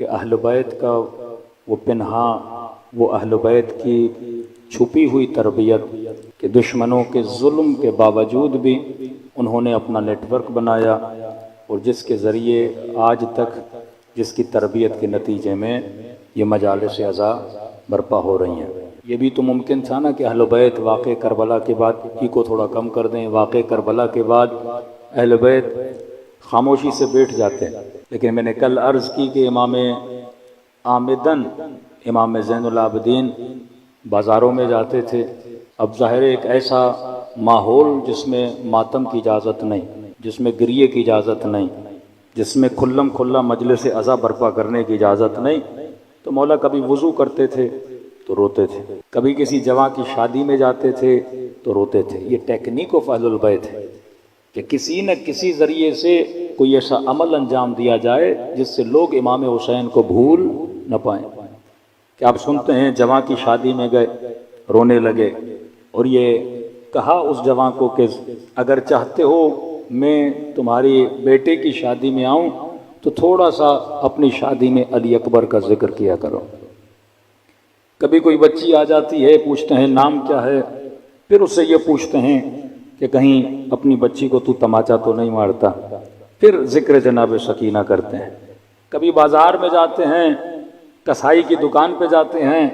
کہ اہل بیت کا وہ پنہا، وہ اہل بیت کی چھپی ہوئی تربیت کہ دشمنوں کے ظلم کے باوجود بھی انہوں نے اپنا نیٹ ورک بنایا، اور جس کے ذریعے آج تک جس کی تربیت کے نتیجے میں یہ مجالس عزا برپا ہو رہی ہیں۔ یہ بھی تو ممکن تھا نا کہ اہل بیت واقع کربلا کے بعد کی کو تھوڑا کم کر دیں، واقع کربلا کے بعد اہل بیت خاموشی سے بیٹھ جاتے ہیں، لیکن میں نے کل عرض کی کہ امام آمدن امام زین العابدین بازاروں میں جاتے تھے۔ اب ظاہر ایک ایسا ماحول جس میں ماتم کی اجازت نہیں، جس میں گریے کی اجازت نہیں، جس میں کھلم کھلا مجلس عزا برپا کرنے کی اجازت نہیں، تو مولا کبھی وضو کرتے تھے تو روتے تھے، کبھی کسی جوان کی شادی میں جاتے تھے تو روتے تھے۔ یہ ٹیکنیک آف اہل البیت ہے کہ کسی نہ کسی ذریعے سے کوئی ایسا عمل انجام دیا جائے جس سے لوگ امام حسین کو بھول نہ پائیں۔ کہ آپ سنتے ہیں جوان کی شادی میں گئے، رونے لگے، اور یہ کہا اس جوان کو کہ اگر چاہتے ہو میں تمہاری بیٹے کی شادی میں آؤں تو تھوڑا سا اپنی شادی میں علی اکبر کا ذکر کیا کرو۔ کبھی کوئی بچی آ جاتی ہے، پوچھتے ہیں نام کیا ہے، پھر اس سے یہ پوچھتے ہیں کہ کہیں اپنی بچی کو تو تماچا تو نہیں مارتا، پھر ذکر جناب سکینہ کرتے ہیں۔ کبھی بازار میں جاتے ہیں، کسائی کی دکان پہ جاتے ہیں،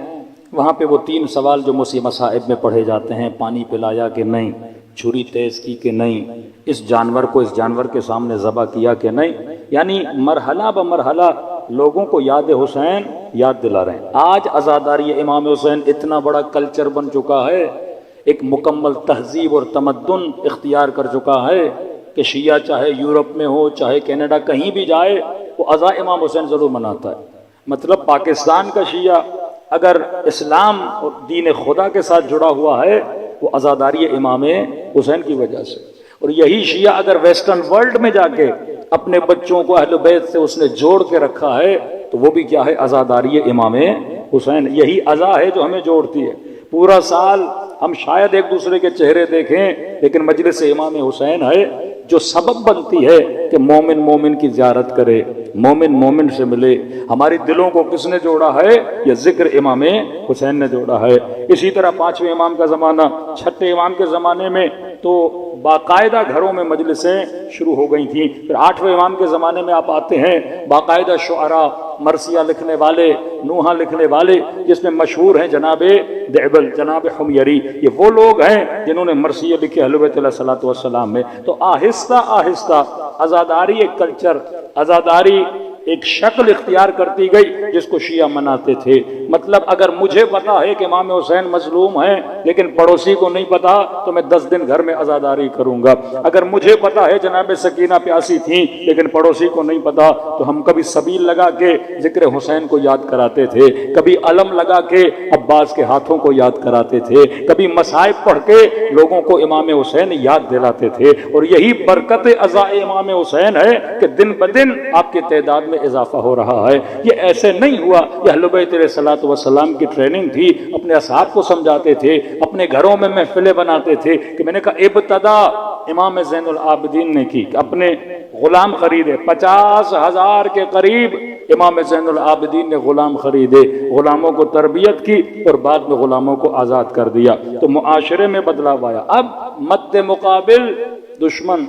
وہاں پہ وہ 3 سوال جو مصائب میں پڑھے جاتے ہیں، پانی پلایا کہ نہیں، چھری تیز کی کہ نہیں، اس جانور کو اس جانور کے سامنے ذبح کیا کہ نہیں، یعنی مرحلہ بمرحلہ لوگوں کو یاد حسین یاد دلا رہے ہیں۔ آج عزاداری امام حسین اتنا بڑا کلچر بن چکا ہے، ایک مکمل تہذیب اور تمدن اختیار کر چکا ہے کہ شیعہ چاہے یورپ میں ہو چاہے کینیڈا کہیں بھی جائے وہ عزا امام حسین ضرور مناتا ہے۔ مطلب پاکستان کا شیعہ اگر اسلام اور دین خدا کے ساتھ جڑا ہوا ہے وہ عزاداری امام حسین کی وجہ سے، اور یہی شیعہ اگر ویسٹرن ورلڈ میں جا کے اپنے بچوں کو اہل بیت سے اس نے جوڑ کے رکھا ہے تو وہ بھی کیا ہے، عزاداری امام حسین۔ یہی عزا ہے جو ہمیں جوڑتی ہے۔ پورا سال ہم شاید ایک دوسرے کے چہرے دیکھیں، لیکن مجلس امام حسین ہے جو سبب بنتی ہے کہ مومن مومن کی زیارت کرے، مومن مومن سے ملے۔ ہماری دلوں کو کس نے جوڑا ہے؟ یہ ذکر امام حسین نے جوڑا ہے۔ اسی طرح 5ویں امام کا زمانہ، 6ٹھے امام کے زمانے میں تو باقاعدہ گھروں میں مجلسیں شروع ہو گئی تھیں۔ پھر 8ویں امام کے زمانے میں آپ آتے ہیں، باقاعدہ شعراء، مرثیہ لکھنے والے، نوحہ لکھنے والے، جس میں مشہور ہیں جناب دعبل، جناب حمیری، یہ وہ لوگ ہیں جنہوں نے مرثیہ لکھے اہل بیت علیہ الصلوۃ والسلام میں۔ تو آہستہ آہستہ عزاداری ایک کلچر، عزاداری ایک شکل اختیار کرتی گئی جس کو شیعہ مناتے تھے۔ مطلب اگر مجھے پتا ہے کہ امام حسین مظلوم ہیں لیکن پڑوسی کو نہیں پتا تو میں 10 دن گھر میں عزاداری کروں گا۔ اگر مجھے پتا ہے جناب سکینہ پیاسی تھیں لیکن پڑوسی کو نہیں پتا تو ہم کبھی سبیل لگا کے ذکر حسین کو یاد کراتے تھے، کبھی علم لگا کے عباس کے ہاتھوں کو یاد کراتے تھے، کبھی مصائب پڑھ کے لوگوں کو امام حسین یاد دلاتے تھے۔ اور یہی برکت عزا امام حسین ہے کہ دن بدن آپ کی تعداد میں اضافہ ہو رہا ہے۔ یہ ایسے نہیں ہوا، یہ اہل بیت علیہ الصلوۃ والسلام کی ٹریننگ تھی۔ اپنے اصحاب کو سمجھاتے تھے، اپنے گھروں میں محفلیں بناتے تھے کہ میں نے کہا ابتدا امام زین العابدین نے کی، اپنے غلام خریدے، 50,000 کے قریب امام زین العابدین نے غلام خریدے، غلاموں کو تربیت کی اور بعد میں غلاموں کو آزاد کر دیا، تو معاشرے میں بدلاؤ آیا۔ اب مد مقابل دشمن۔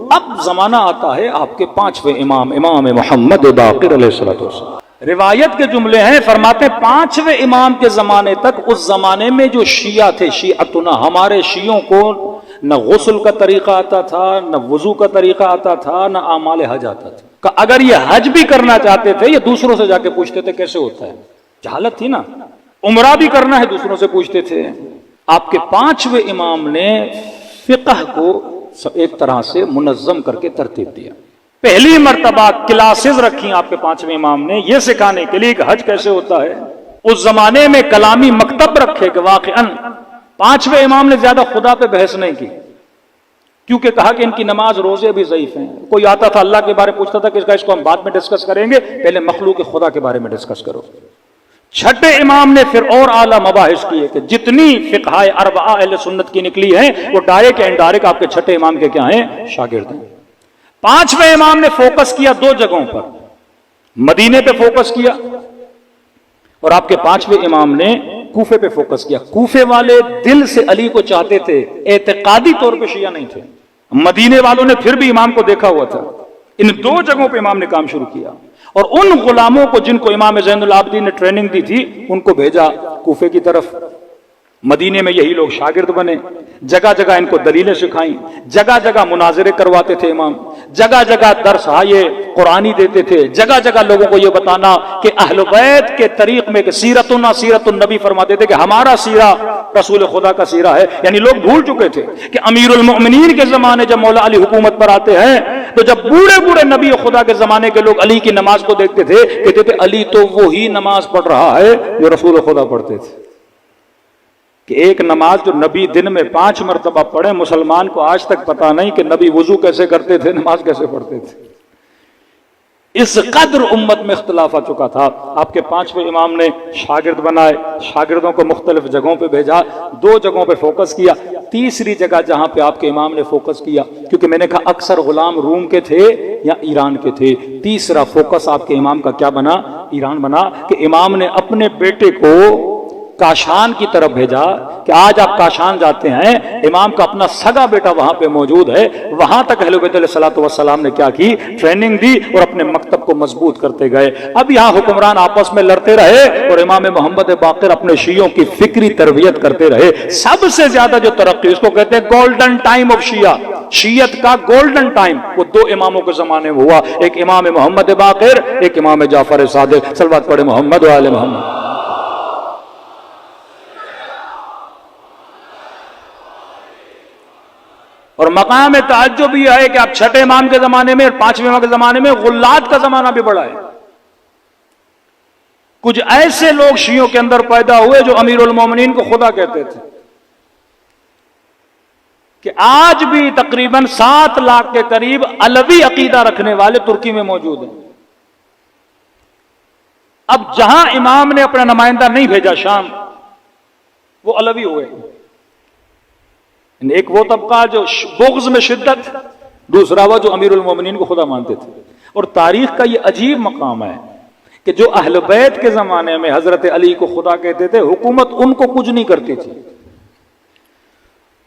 اب زمانہ آتا ہے آپ کے 5ویں امام، امام محمد باقر علیہ السلام۔ روایت کے جملے ہیں، فرماتے 5ویں امام کے زمانے تک، اس زمانے میں جو شیعہ تھے، شیعتنا، ہمارے شیعوں کو نہ غسل کا طریقہ آتا تھا، نہ وضو کا طریقہ آتا تھا، نہ اعمال حج آتا تھا۔ کہ اگر یہ حج بھی کرنا چاہتے تھے یہ دوسروں سے جا کے پوچھتے تھے کیسے ہوتا ہے، جہالت تھی نا۔ عمرہ بھی کرنا ہے دوسروں سے پوچھتے تھے۔ آپ کے 5ویں امام نے فقہ کو ایک طرح سے منظم کر کے ترتیب دیا۔ پہلی مرتبہ کلاسز رکھی آپ کے 5ویں امام نے یہ سکھانے کے لیے کہ حج کیسے ہوتا ہے۔ اس زمانے میں کلامی مکتب رکھے کہ واقعاً 5ویں امام نے زیادہ خدا پہ بحث نہیں کی، کیونکہ کہا کہ ان کی نماز روزے بھی ضعیف ہیں۔ کوئی آتا تھا اللہ کے بارے میں پوچھتا تھا کہ اس کو ہم بعد میں ڈسکس کریں گے، پہلے مخلوق خدا کے بارے میں ڈسکس کرو۔ 6ٹھے امام نے پھر اور اعلیٰ مباحث کیے کہ جتنی فقہ اربعہ اہل سنت کی نکلی ہیں وہ ڈائریکٹ یا انڈائریکٹ آپ کے 6ٹھے امام کے کیا ہیں؟ شاگرد ہیں۔ 5ویں امام نے فوکس کیا 2 جگہوں پر۔ مدینے پہ فوکس کیا، اور آپ کے پانچویں امام نے کوفے پہ فوکس کیا۔ کوفے والے دل سے علی کو چاہتے تھے، اعتقادی طور پہ شیعہ نہیں تھے۔ مدینے والوں نے پھر بھی امام کو دیکھا ہوا تھا۔ ان دو جگہوں پہ امام نے کام شروع کیا، اور ان غلاموں کو جن کو امام زین العابدین نے ٹریننگ دی تھی ان کو بھیجا کوفے کی طرف۔ مدینے میں یہی لوگ شاگرد بنے، جگہ جگہ ان کو دلیلیں سکھائیں، جگہ جگہ مناظرے کرواتے تھے امام، جگہ جگہ درس قرآنی دیتے تھے، جگہ جگہ لوگوں کو یہ بتانا کہ اہل بیت کے طریق میں کہ سیرتنا سیرت النبی فرماتے تھے کہ ہمارا سیرہ رسول خدا کا سیرہ ہے۔ یعنی لوگ بھول چکے تھے کہ امیر المؤمنین کے زمانے جب مولا علی حکومت پر آتے ہیں تو جب بوڑھے بوڑھے نبی خدا کے زمانے کے لوگ علی کی نماز کو دیکھتے تھے کہتے تھے علی تو وہی نماز پڑھ رہا ہے جو رسول خدا پڑھتے تھے۔ کہ ایک نماز جو نبی دن میں 5 مرتبہ پڑھے، مسلمان کو آج تک پتا نہیں کہ نبی وضو کیسے کرتے تھے، نماز کیسے پڑھتے تھے۔ اس قدر امت میں اختلاف آ چکا تھا۔ آپ کے پانچویں امام نے شاگرد بنائے، شاگردوں کو مختلف جگہوں پہ بھیجا، 2 جگہوں پہ فوکس کیا۔ تیسری جگہ جہاں پہ آپ کے امام نے فوکس کیا، کیونکہ میں نے کہا اکثر غلام روم کے تھے یا ایران کے تھے، تیسرا فوکس آپ کے امام کا کیا بنا؟ ایران بنا۔ کہ امام نے اپنے بیٹے کو کاشان کی طرف بھیجا کہ آج آپ کاشان جاتے ہیں، امام کا اپنا سگا بیٹا وہاں پہ موجود ہے، وہاں تک اہل بیت علیہ الصلوۃ والسلام نے کیا کی؟ ٹریننگ دی اور اپنے مکتب کو مضبوط کرتے گئے۔ اب یہاں حکمران آپس میں لڑتے رہے اور امام محمد باقر اپنے شیعوں کی فکری تربیت کرتے رہے۔ سب سے زیادہ جو ترقی، اس کو کہتے ہیں گولڈن ٹائم آف شیعہ، شیعت کا گولڈن ٹائم، وہ 2 اماموں کے زمانے میں ہوا، ایک امام محمد باقر، ایک امام جعفر صادق۔ صلوات پڑھے محمد و آل محمد۔ اور مقام تعجب یہ ہے کہ اب 6 امام کے زمانے میں اور 5ویں امام کے زمانے میں غلات کا زمانہ بھی بڑا ہے۔ کچھ ایسے لوگ شیعوں کے اندر پیدا ہوئے جو امیر المومنین کو خدا کہتے تھے، کہ آج بھی تقریباً 7 لاکھ کے قریب علوی عقیدہ رکھنے والے ترکی میں موجود ہیں۔ اب جہاں امام نے اپنا نمائندہ نہیں بھیجا شام، وہ علوی ہوئے۔ ایک وہ طبقہ جو بغض میں شدت، دوسرا وہ جو امیر المومنین کو خدا مانتے تھے۔ اور تاریخ کا یہ عجیب مقام ہے کہ جو اہل بیت کے زمانے میں حضرت علی کو خدا کہتے تھے، حکومت ان کو کچھ نہیں کرتی تھی۔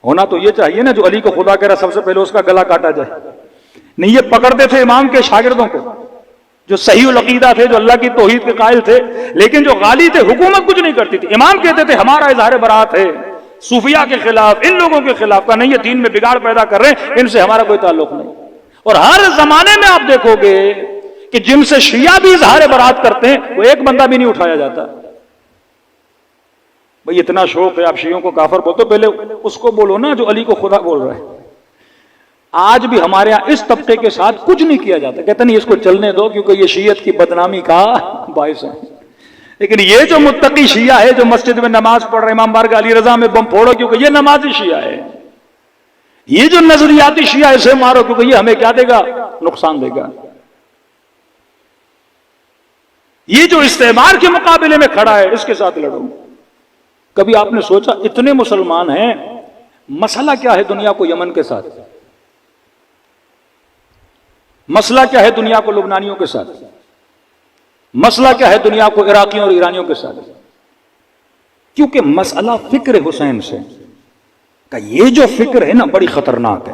ہونا تو یہ چاہیے نا، جو علی کو خدا کہہ رہا سب سے پہلے اس کا گلا کاٹا جائے، نہیں یہ پکڑتے تھے امام کے شاگردوں کو جو صحیح العقیدہ تھے، جو اللہ کی توحید کے قائل تھے، لیکن جو غالی تھے حکومت کچھ نہیں کرتی تھی۔ امام کہتے تھے ہمارا اظہار برات ہے صوفیاء کے خلاف، ان لوگوں کے خلاف کا نہیں، یہ دین میں بگاڑ پیدا کر رہے ہیں، ان سے ہمارا کوئی تعلق نہیں۔ اور ہر زمانے میں آپ دیکھو گے کہ جن سے شیعہ بھی اظہار برات کرتے ہیں وہ ایک بندہ بھی نہیں اٹھایا جاتا۔ بھئی اتنا شوق ہے آپ شیعوں کو کافر بولتے، پہلے اس کو بولو نا جو علی کو خدا بول رہا ہے۔ آج بھی ہمارے ہاں اس طبقے کے ساتھ کچھ نہیں کیا جاتا، کہتے نہیں اس کو چلنے دو کیونکہ یہ شیعت کی بدنامی کا باعث ہے۔ لیکن یہ جو متقی شیعہ ہے جو مسجد میں نماز پڑھ رہے، امام بارگاہ علی رضا میں بم پھوڑو کیونکہ یہ نمازی شیعہ ہے، یہ جو نظریاتی شیعہ اسے مارو کیونکہ یہ ہمیں کیا دے گا؟ نقصان دے گا۔ یہ جو استعمار کے مقابلے میں کھڑا ہے اس کے ساتھ لڑو۔ کبھی آپ نے سوچا اتنے مسلمان ہیں، مسئلہ کیا ہے دنیا کو یمن کے ساتھ؟ مسئلہ کیا ہے دنیا کو لبنانیوں کے ساتھ؟ مسئلہ کیا ہے دنیا کو عراقیوں اور ایرانیوں کے ساتھ؟ کیونکہ مسئلہ فکر حسین سے کہ یہ جو فکر ہے نا بڑی خطرناک ہے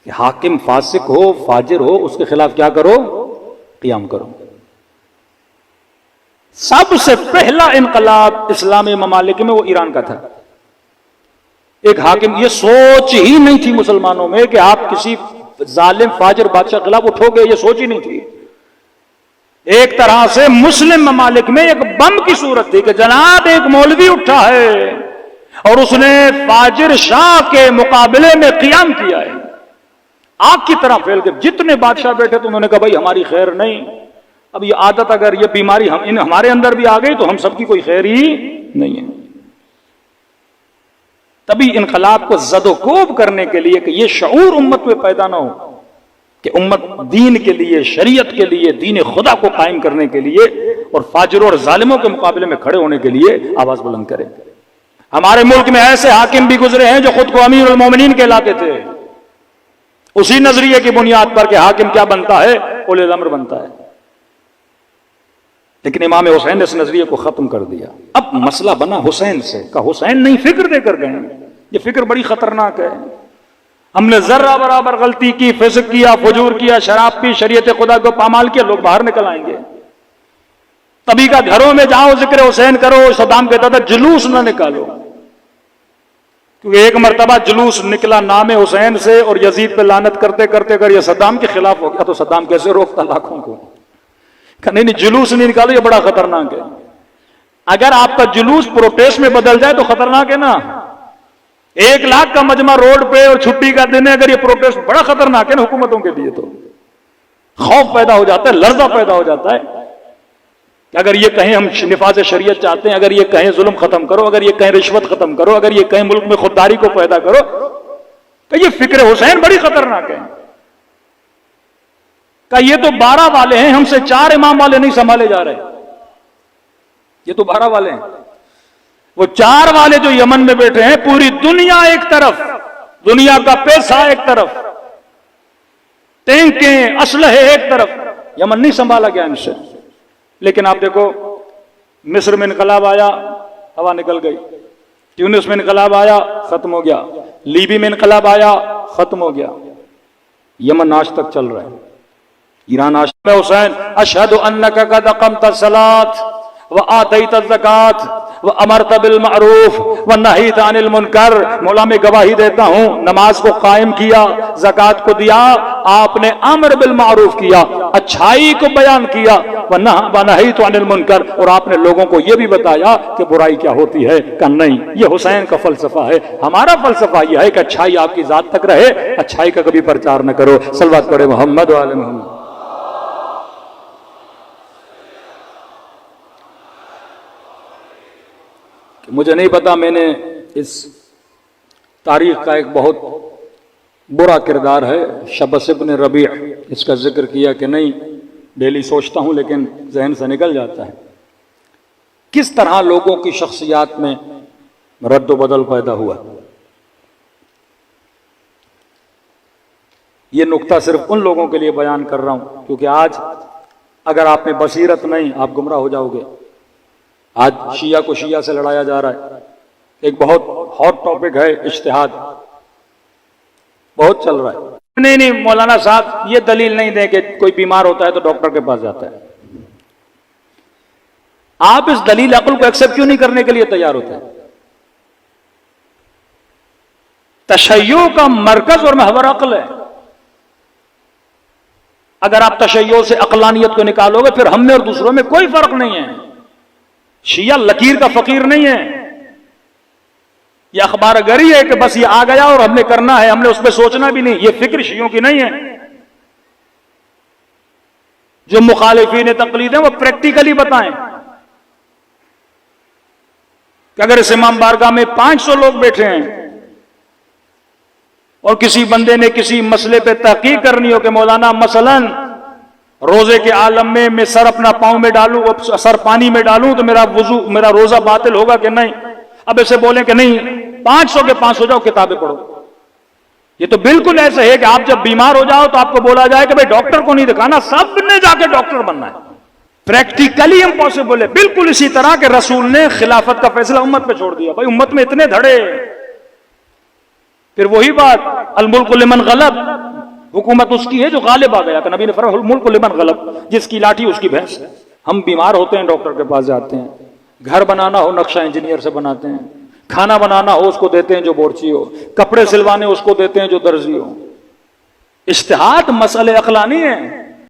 کہ حاکم فاسق ہو فاجر ہو اس کے خلاف کیا کرو؟ قیام کرو۔ سب سے پہلا انقلاب اسلامی ممالک میں وہ ایران کا تھا۔ ایک حاکم، یہ سوچ ہی نہیں تھی مسلمانوں میں کہ آپ کسی ظالم فاجر بادشاہ خلاف اٹھو گے، یہ سوچ ہی نہیں تھی۔ ایک طرح سے مسلم ممالک میں ایک بم کی صورت تھی کہ جناب ایک مولوی اٹھا ہے اور اس نے فاجر شاہ کے مقابلے میں قیام کیا ہے، آگ کی طرح پھیل کے جتنے بادشاہ بیٹھے تو انہوں نے کہا بھائی ہماری خیر نہیں، اب یہ عادت اگر یہ بیماری ہمارے اندر بھی آ گئی تو ہم سب کی کوئی خیر ہی نہیں ہے۔ تبھی انقلاب کو زد و کوب کرنے کے لیے کہ یہ شعور امت میں پیدا نہ ہو کہ امت دین کے لیے، شریعت کے لیے، دین خدا کو قائم کرنے کے لیے اور فاجروں اور ظالموں کے مقابلے میں کھڑے ہونے کے لیے آواز بلند کرے۔ ہمارے ملک میں ایسے حاکم بھی گزرے ہیں جو خود کو امیر المومنین کہلاتے تھے، اسی نظریے کی بنیاد پر کہ حاکم کیا بنتا ہے؟ اولی الامر بنتا ہے۔ لیکن امام حسین نے اس نظریے کو ختم کر دیا. اب مسئلہ بنا حسین سے، کہ حسین نہیں فکر دے کر گئے. یہ فکر بڑی خطرناک ہے. ہم نے ذرہ برابر غلطی کی، فسق کیا، فجور کیا، شراب پی، شریعت خدا کو پامال کیا، لوگ باہر نکل آئیں گے. تبھی کا گھروں میں جاؤ ذکر حسین کرو. صدام کہتا تھا جلوس نہ نکالو، کیونککہ ایک مرتبہ جلوس نکلا نام حسین سے اور یزید پہ لعنت کرتے کرتے اگر یہ صدام کے خلاف ہو گیا تو صدام کیسے روکتا لاکھوں کو. کہ نہیں جلوس نہیں نکالو، یہ بڑا خطرناک ہے. اگر آپ کا جلوس پروٹیسٹ میں بدل جائے تو خطرناک ہے نا. 1 لاکھ کا مجمع روڈ پہ اور چھٹی کا دن ہے، اگر یہ پروٹیسٹ بڑا خطرناک ہے نا حکومتوں کے لیے. تو خوف پیدا ہو جاتا ہے، لرزہ پیدا ہو جاتا ہے کہ اگر یہ کہیں ہم نفاذ شریعت چاہتے ہیں، اگر یہ کہیں ظلم ختم کرو، اگر یہ کہیں رشوت ختم کرو، اگر یہ کہیں ملک میں خودداری کو پیدا کرو، تو یہ فکر حسین بڑی خطرناک ہے. کہ یہ تو 12 والے ہیں، ہم سے 4 امام والے نہیں سنبھالے جا رہے. یہ تو 12 والے ہیں. وہ 4 والے جو یمن میں بیٹھے ہیں، پوری دنیا ایک طرف، دنیا کا پیسہ ایک طرف، ٹینکیں اسلحے ایک طرف، یمن نہیں سنبھالا گیا ان سے. لیکن آپ دیکھو مصر میں انقلاب آیا، ہوا نکل گئی. ٹیونس میں انقلاب آیا، ختم ہو گیا. لیبی میں انقلاب آیا، ختم ہو گیا. یمن آج تک چل رہا ہے. ایران آج تک. حسین اشہد انک قد اقمت الصلاۃ وآتیت الزکوٰۃ وامرت بالمعروف ونہیت عن المنکر. مولا میں گواہی دیتا ہوں نماز کو قائم کیا، زکوٰۃ کو دیا، آپ نے امر بالمعروف کیا، اچھائی کو بیان کیا، ونہیت عن المنکر، اور آپ نے لوگوں کو یہ بھی بتایا کہ برائی کیا ہوتی ہے. کہ نہیں، یہ حسین کا فلسفہ ہے. ہمارا فلسفہ یہ ہے کہ اچھائی آپ کی ذات تک رہے، اچھائی کا کبھی پرچار نہ کرو. صلوات پڑھے محمد و آل محمد. مجھے نہیں پتا، میں نے اس تاریخ کا ایک بہت برا کردار ہے شبس ابن ربیع، اس کا ذکر کیا کہ نہیں، ڈیلی سوچتا ہوں لیکن ذہن سے نکل جاتا ہے. کس طرح لوگوں کی شخصیات میں رد و بدل پیدا ہوا. یہ نقطہ صرف ان لوگوں کے لیے بیان کر رہا ہوں کیونکہ آج اگر آپ میں بصیرت نہیں، آپ گمراہ ہو جاؤ گے. آج شیعہ کو شیعہ سے لڑایا جا رہا ہے. ایک بہت ہاٹ ٹاپک ہے اجتہاد، بہت چل رہا ہے. نہیں مولانا صاحب یہ دلیل نہیں دیں کہ کوئی بیمار ہوتا ہے تو ڈاکٹر کے پاس جاتا ہے. آپ اس دلیل عقل کو ایکسپٹ کیوں نہیں کرنے کے لیے تیار ہوتے ہیں؟ تشیع کا مرکز اور محور عقل ہے. اگر آپ تشیع سے عقلانیت کو نکالو گے پھر ہم میں اور دوسروں میں کوئی فرق نہیں ہے. شیعہ لکیر کا فقیر نہیں ہے. یہ اخبار گری ہے کہ بس یہ آ گیا اور ہم نے کرنا ہے، ہم نے اس پہ سوچنا بھی نہیں. یہ فکر شیعوں کی نہیں ہے. جو مخالفین تقلید ہیں وہ پریکٹیکلی بتائیں کہ اگر اس امام بارگاہ میں 500 لوگ بیٹھے ہیں اور کسی بندے نے کسی مسئلے پہ تحقیق کرنی ہو کہ مولانا مثلاً روزے کے عالم میں سر اپنا پاؤں میں ڈالوں، سر پانی میں ڈالوں تو میرا وضو، میرا روزہ باطل ہوگا کہ نہیں. اب ایسے بولیں کہ نہیں 500 کے 500 جاؤ کتابیں پڑھو. یہ تو بالکل ایسا ہے کہ آپ جب بیمار ہو جاؤ تو آپ کو بولا جائے کہ بھائی ڈاکٹر کو نہیں دکھانا، سب نے جا کے ڈاکٹر بننا ہے. پریکٹیکلی امپاسبل ہے. بالکل اسی طرح کہ رسول نے خلافت کا فیصلہ امت پہ چھوڑ دیا. بھائی امت میں اتنے دھڑے، پھر وہی بات الملک لمن غلب، حکومت اس کی ہے جو غالب آ گیا. کہ نبی نے فرمایا الملک لمن غلب، جس کی لاٹھی اس کی بھینس. ہم بیمار ہوتے ہیں ڈاکٹر کے پاس جاتے ہیں، گھر بنانا ہو نقشہ انجینئر سے بناتے ہیں، کھانا بنانا ہو اس کو دیتے ہیں جو بورچی ہو، کپڑے سلوانے اس کو دیتے ہیں جو درزی ہو. اجتہاد مسئلے عقلانی ہیں.